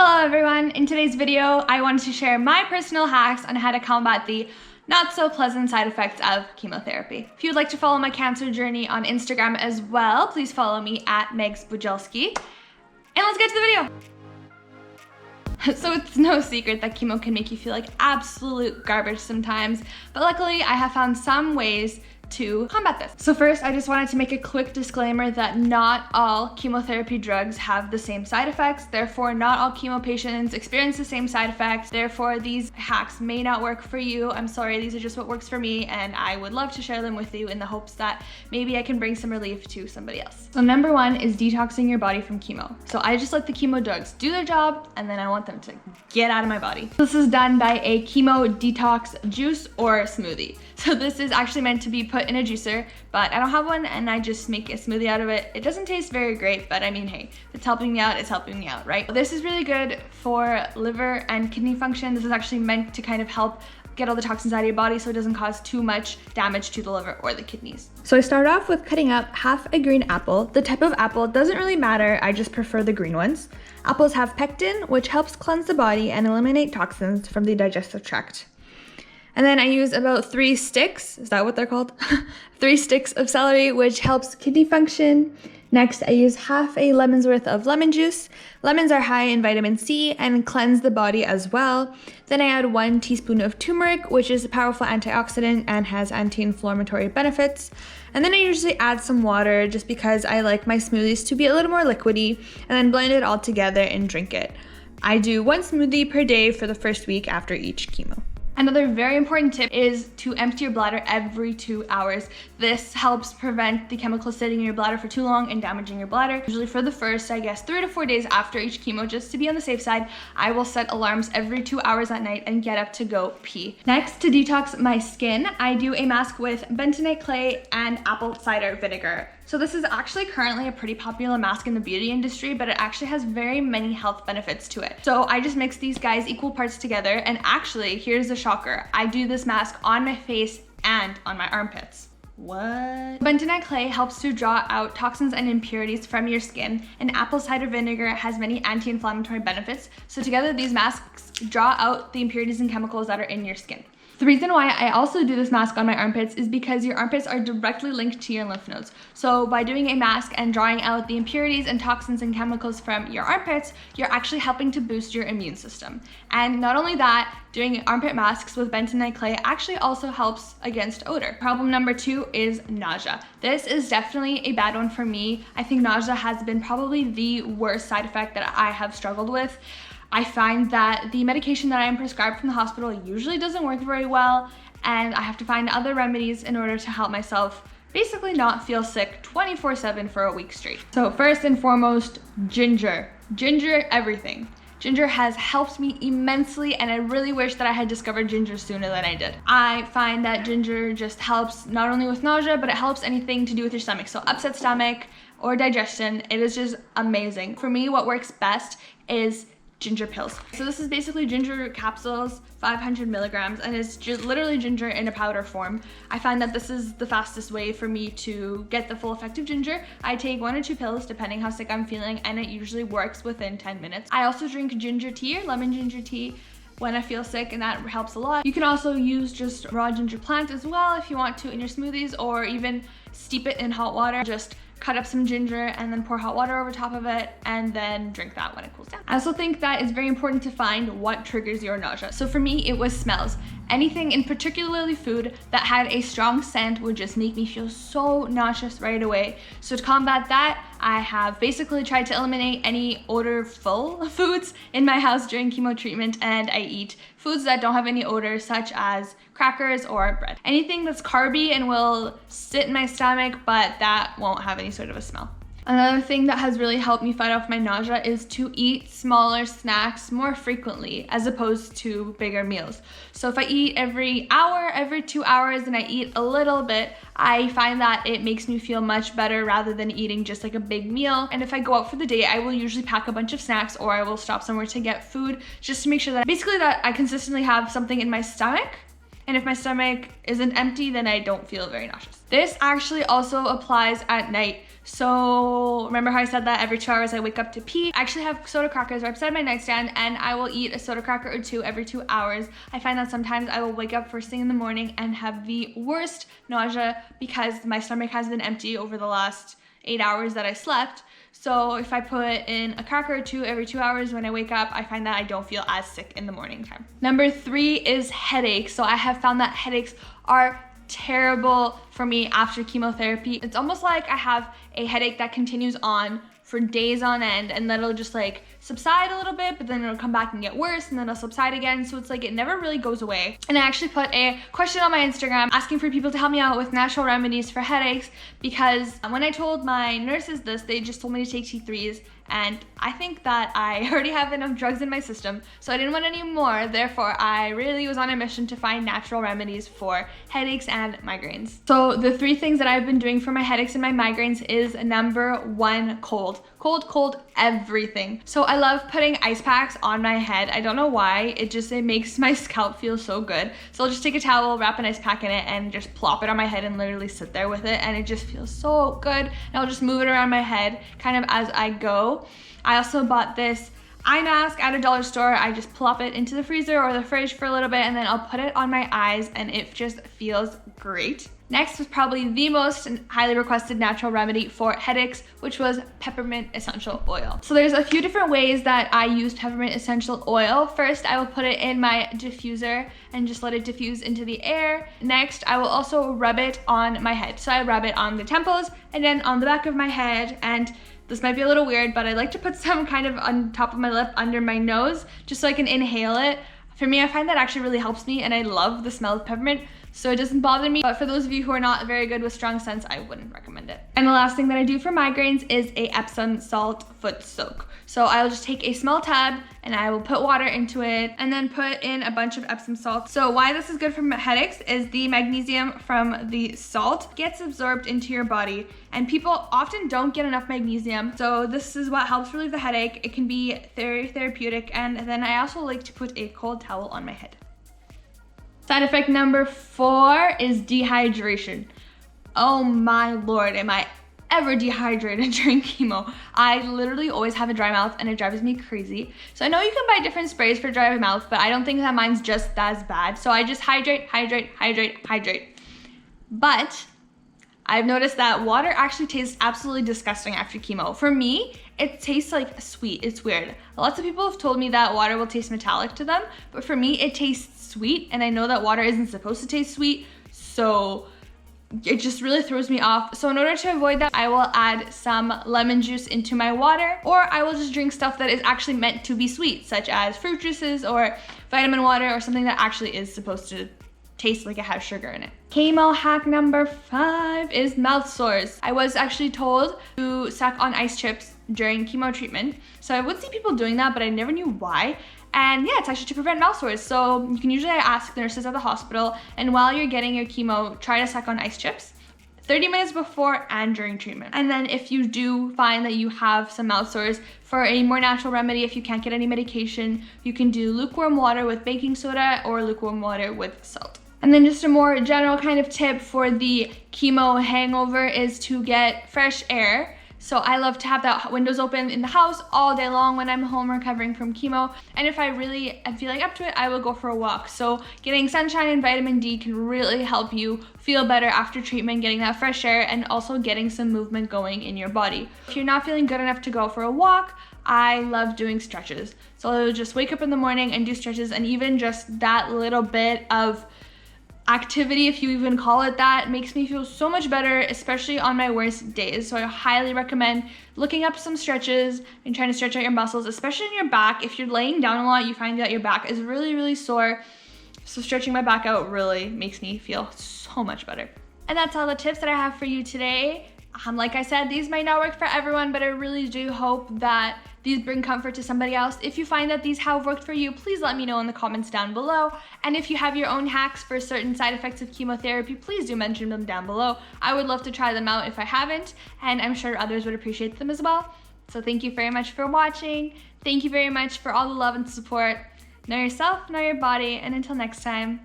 Hello everyone! In today's video, I wanted to share my personal hacks on how to combat the not so pleasant side effects of chemotherapy. If you'd like to follow my cancer journey on Instagram as well, please follow me at Bujalski. And let's get to the video! So it's no secret that chemo can make you feel like absolute garbage sometimes, but luckily I have found some ways to combat this. So first, I just wanted to make a quick disclaimer that not all chemotherapy drugs have the same side effects. Therefore, not all chemo patients experience the same side effects. Therefore, these hacks may not work for you. I'm sorry, these are just what works for me, and I would love to share them with you in the hopes that maybe I can bring some relief to somebody else. So number one is detoxing your body from chemo. So I just let the chemo drugs do their job, and then I want them to get out of my body. This is done by a chemo detox juice or smoothie. So this is actually meant to be put in a juicer, but I don't have one and I just make a smoothie out of it. It doesn't taste very great, but I mean, hey, if it's helping me out, it's helping me out, right? This is really good for liver and kidney function. This is actually meant to kind of help get all the toxins out of your body so it doesn't cause too much damage to the liver or the kidneys. So I start off with cutting up half a green apple. The type of apple doesn't really matter, I just prefer the green ones. Apples have pectin, which helps cleanse the body and eliminate toxins from the digestive tract. And then I use about 3 sticks, is that what they're called? 3 sticks of celery, which helps kidney function. Next, I use half a lemon's worth of lemon juice. Lemons are high in vitamin C and cleanse the body as well. Then I add 1 teaspoon of turmeric, which is a powerful antioxidant and has anti-inflammatory benefits. And then I usually add some water just because I like my smoothies to be a little more liquidy, and then blend it all together and drink it. I do 1 smoothie per day for the first week after each chemo. Another very important tip is to empty your bladder every 2 hours. This helps prevent the chemicals sitting in your bladder for too long and damaging your bladder. Usually for the first, 3 to 4 days after each chemo, just to be on the safe side, I will set alarms every 2 hours at night and get up to go pee. Next, to detox my skin, I do a mask with bentonite clay and apple cider vinegar. So this is actually currently a pretty popular mask in the beauty industry, but it actually has very many health benefits to it. So I just mix these guys equal parts together, and actually, here's the shocker. I do this mask on my face and on my armpits. What? Bentonite clay helps to draw out toxins and impurities from your skin, and apple cider vinegar has many anti-inflammatory benefits. So together, these masks draw out the impurities and chemicals that are in your skin. The reason why I also do this mask on my armpits is because your armpits are directly linked to your lymph nodes. So by doing a mask and drawing out the impurities and toxins and chemicals from your armpits, you're actually helping to boost your immune system. And not only that, doing armpit masks with bentonite clay actually also helps against odor. Problem number 2 is nausea. This is definitely a bad one for me. I think nausea has been probably the worst side effect that I have struggled with. I find that the medication that I am prescribed from the hospital usually doesn't work very well, and I have to find other remedies in order to help myself basically not feel sick 24/7 for a week straight. So first and foremost, ginger. Ginger everything. Ginger has helped me immensely, and I really wish that I had discovered ginger sooner than I did. I find that ginger just helps not only with nausea, but it helps anything to do with your stomach. So upset stomach or digestion, it is just amazing. For me, what works best is ginger pills. So this is basically ginger capsules, 500 milligrams, and it's literally ginger in a powder form. I find that this is the fastest way for me to get the full effect of ginger. I take 1 or 2 pills depending how sick I'm feeling, and it usually works within 10 minutes. I also drink ginger tea or lemon ginger tea when I feel sick, and that helps a lot. You can also use just raw ginger plant as well if you want to in your smoothies, or even steep it in hot water. Just cut up some ginger and then pour hot water over top of it and then drink that when it cools down. I also think that it's very important to find what triggers your nausea. So for me, it was smells. Anything, in particularly food, that had a strong scent would just make me feel so nauseous right away. So to combat that, I have basically tried to eliminate any odorful foods in my house during chemo treatment, and I eat foods that don't have any odor, such as crackers or bread. Anything that's carby and will sit in my stomach, but that won't have any sort of a smell. Another thing that has really helped me fight off my nausea is to eat smaller snacks more frequently as opposed to bigger meals. So if I eat every hour, every 2 hours, and I eat a little bit, I find that it makes me feel much better rather than eating just like a big meal. And if I go out for the day, I will usually pack a bunch of snacks, or I will stop somewhere to get food just to make sure that I consistently have something in my stomach. And if my stomach isn't empty, then I don't feel very nauseous. This actually also applies at night. So remember how I said that every 2 hours I wake up to pee? I actually have soda crackers right beside my nightstand, and I will eat a soda cracker or two every 2 hours. I find that sometimes I will wake up first thing in the morning and have the worst nausea because my stomach has been empty over the last 8 hours that I slept. So if I put in a cracker or two every 2 hours when I wake up, I find that I don't feel as sick in the morning time. Number 3 is headaches. So I have found that headaches are terrible for me after chemotherapy. It's almost like I have a headache that continues on for days on end, and then it'll just like subside a little bit, but then it'll come back and get worse, and then it'll subside again. So it's like it never really goes away. And I actually put a question on my Instagram asking for people to help me out with natural remedies for headaches, because when I told my nurses this, they just told me to take T3s, and I think that I already have enough drugs in my system, so I didn't want any more. Therefore, I really was on a mission to find natural remedies for headaches and migraines. So the 3 things that I've been doing for my headaches and my migraines is number 1, cold. Cold, everything. So I love putting ice packs on my head. I don't know why, it makes my scalp feel so good. So I'll just take a towel, wrap an ice pack in it, and just plop it on my head and literally sit there with it, and it just feels so good. And I'll just move it around my head kind of as I go. I also bought this eye mask at a dollar store. I just plop it into the freezer or the fridge for a little bit, and then I'll put it on my eyes, and it just feels great. Next was probably the most highly requested natural remedy for headaches, which was peppermint essential oil. So there's a few different ways that I use peppermint essential oil. First, I will put it in my diffuser and just let it diffuse into the air. Next, I will also rub it on my head. So I rub it on the temples and then on the back of my head, and this might be a little weird, but I like to put some kind of on top of my lip under my nose just so I can inhale it. For me, I find that actually really helps me, and I love the smell of peppermint, so it doesn't bother me. But for those of you who are not very good with strong scents, I wouldn't recommend it. And the last thing that I do for migraines is a Epsom salt foot soak. So I'll just take a small tub and I will put water into it and then put in a bunch of Epsom salt. So why this is good for headaches is the magnesium from the salt gets absorbed into your body, and people often don't get enough magnesium. So this is what helps relieve the headache. It can be very therapeutic. And then I also like to put a cold towel on my head. Side effect number 4 is dehydration. Oh my Lord, am I ever dehydrated during chemo. I literally always have a dry mouth, and it drives me crazy. So I know you can buy different sprays for dry mouth, but I don't think that mine's just as bad. So I just hydrate. But I've noticed that water actually tastes absolutely disgusting after chemo. For me, it tastes like sweet. It's weird. Lots of people have told me that water will taste metallic to them, but for me, it tastes sweet, and I know that water isn't supposed to taste sweet, so it just really throws me off. So in order to avoid that, I will add some lemon juice into my water, or I will just drink stuff that is actually meant to be sweet, such as fruit juices or vitamin water or something that actually is supposed to taste like it has sugar in it. Chemo hack number 5 is mouth sores. I was actually told to suck on ice chips during chemo treatment. So I would see people doing that, but I never knew why. And yeah, it's actually to prevent mouth sores. So you can usually ask nurses at the hospital, and while you're getting your chemo, try to suck on ice chips 30 minutes before and during treatment. And then if you do find that you have some mouth sores, for a more natural remedy, if you can't get any medication, you can do lukewarm water with baking soda or lukewarm water with salt. And then just a more general kind of tip for the chemo hangover is to get fresh air. So I love to have the windows open in the house all day long when I'm home recovering from chemo. And if I really am feeling up to it, I will go for a walk. So getting sunshine and vitamin D can really help you feel better after treatment, getting that fresh air and also getting some movement going in your body. If you're not feeling good enough to go for a walk, I love doing stretches. So I'll just wake up in the morning and do stretches, and even just that little bit of activity, if you even call it that, makes me feel so much better, especially on my worst days. So I highly recommend looking up some stretches and trying to stretch out your muscles, especially in your back. If you're laying down a lot, you find that your back is really, really sore. So stretching my back out really makes me feel so much better. And that's all the tips that I have for you today. Like I said, these might not work for everyone, but I really do hope that these bring comfort to somebody else. If you find that these have worked for you, please let me know in the comments down below. And if you have your own hacks for certain side effects of chemotherapy, please do mention them down below. I would love to try them out if I haven't, and I'm sure others would appreciate them as well. So thank you very much for watching. Thank you very much for all the love and support. Know yourself, know your body, and until next time,